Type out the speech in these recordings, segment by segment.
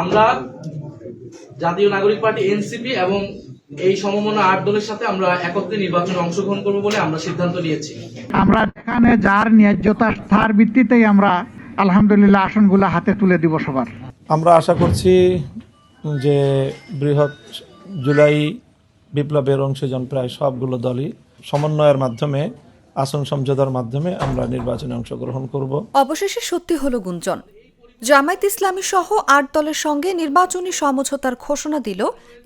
আমরা জাতীয় নাগরিক পার্টি এনসিপি এবং এই সমমনা 8 দলের সাথে আমরা একত্রে নির্বাচনে অংশগ্রহণ করব বলে আমরা সিদ্ধান্ত নিয়েছি। আমরা এখানে যার ন্যায্যতা তার ভিত্তিতেই আমরা আলহামদুলিল্লাহ আসনগুলো হাতে তুলে দিব সবার। আমরা আশা করছি যে বৃহৎ জুলাই বিপ্লবের অংশজন প্রায় সবগুলো দলই সমন্বয়ের মাধ্যমে আসন সমঝোতার মাধ্যমে আমরা নির্বাচনে অংশগ্রহণ করব। অবশেষে সত্যি হলো গুঞ্জন। জামায়াত ইসলামী সহ 8 দলের সঙ্গে নির্বাচনী সমঝোতার ঘোষণা দিল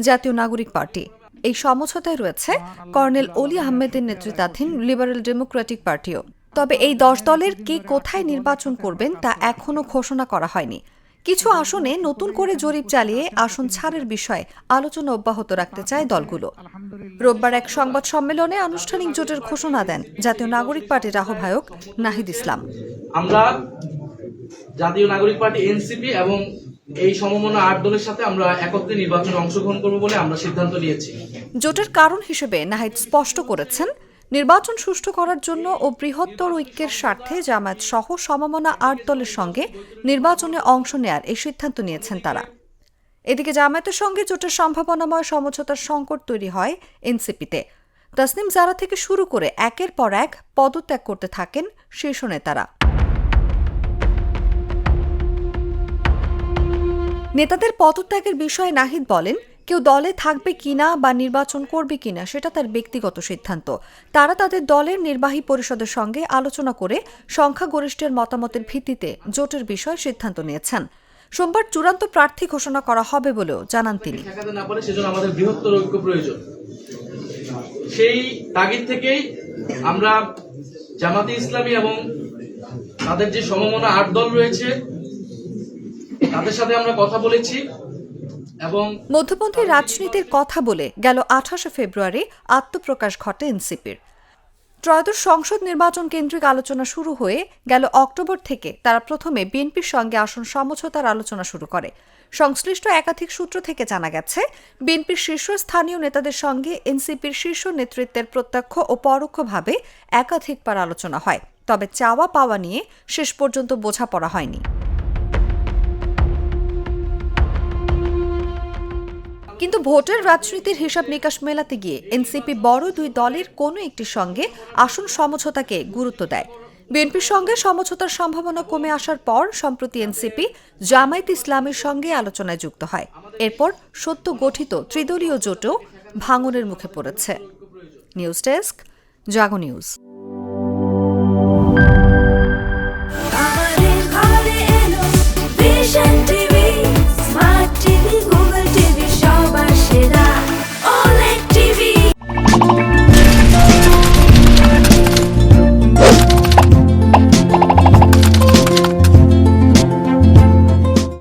জাতীয় নাগরিক পার্টি। এই সমঝোতায় রয়েছে কর্নেল অলি আহমেদের নেতৃত্বাধীন লিবারেল ডেমোক্রেটিক পার্টিও। তবে এই 10 দলের কে কোথায় নির্বাচন করবেন তা এখনও ঘোষণা করা হয়নি। কিছু আসনে নতুন করে জরিপ চালিয়ে আসন ছাড়ের বিষয়ে আলোচনা অব্যাহত রাখতে চায় দলগুলো। রোববার এক সংবাদ সম্মেলনে আনুষ্ঠানিক জোটের ঘোষণা দেন জাতীয় নাগরিক পার্টির আহ্বায়ক নাহিদ ইসলাম। আমরা জাতীয় নাগরিক পার্টি এনসিপি এবং এই সমমনা 8 দলের সাথে আমরা একত্রে নির্বাচনে অংশগ্রহণ করব বলে আমরা সিদ্ধান্ত নিয়েছি। জোটের কারণ হিসেবে নাহিদ স্পষ্ট করেছেন, নির্বাচন সুষ্ঠু করার জন্য ও বৃহত্তর ঐক্যের স্বার্থে জামায়াত সহ সমমনা 8 দলের সঙ্গে নির্বাচনে অংশ নেয়ার এই সিদ্ধান্ত নিয়েছেন তারা। এদিকে জামায়াতের সঙ্গে জোটের সম্ভাবনাময় সমঝোতার সংকট তৈরি হয় এনসিপিতে। তাসনিম জারা থেকে শুরু করে একের পর এক পদত্যাগ করতে থাকেন শীর্ষ নেতারা। নেতাদের পদত্যাগের বিষয়ে নাহিদ বলেন, কেউ দলে থাকবে কিনা বা নির্বাচন করবে কিনা সেটা তার ব্যক্তিগত সিদ্ধান্ত। তারা তাদের দলের নির্বাহী পরিষদের সঙ্গে আলোচনা করে সংখ্যাগরিষ্ঠের মতামতের ভিত্তিতে জোটের বিষয়ে সিদ্ধান্ত নিয়েছেন। সোমবার চূড়ান্ত প্রার্থী ঘোষণা করা হবে বলেও জানান তিনি। সেজন্য আমাদের বৃহত্তর ঐক্য প্রয়োজন। সেই তাগিদ থেকেই আমরা জামায়াতে ইসলামী এবং তাদের যে সমমনা 8 দল রয়েছে তাদের সাথে আমরা কথা বলেছি এবং মধ্যপন্থী রাজনীতির কথা বলে গেল 28 ফেব্রুয়ারি আত্মপ্রকাশ ঘটে এনসিপির। ত্রয়োদশ সংসদ নির্বাচন কেন্দ্রিক আলোচনা শুরু হয়ে গেল অক্টোবর থেকে তারা প্রথমে বিএনপির সঙ্গে আসন সমঝোতার আলোচনা শুরু করে। সংশ্লিষ্ট একাধিক সূত্র থেকে জানা গেছে, বিএনপির শীর্ষস্থানীয় নেতাদের সঙ্গে এনসিপির শীর্ষ নেতৃত্বের প্রত্যক্ষ ও পরোক্ষভাবে একাধিকবার আলোচনা হয়। তবে চাওয়া পাওয়া নিয়ে শেষ পর্যন্ত বোঝাপড়া হয়নি। কিন্তু ভোটের রাজনীতির হিসাব নিকাশ মেলাতে গিয়ে এনসিপি বড় 2 দলের কোনো একটির সঙ্গে আসন সমঝোতাকে গুরুত্ব দেয়। বিএনপির সঙ্গে সমঝোতার সম্ভাবনা কমে আসার পর সম্প্রতি এনসিপি জামায়াত ইসলামের সঙ্গে আলোচনায় যুক্ত হয়। এরপর সদ্য গঠিত ত্রিদলীয় জোটও ভাঙনের মুখে পড়েছে। নিউজ ডেস্ক, জাগো নিউজ।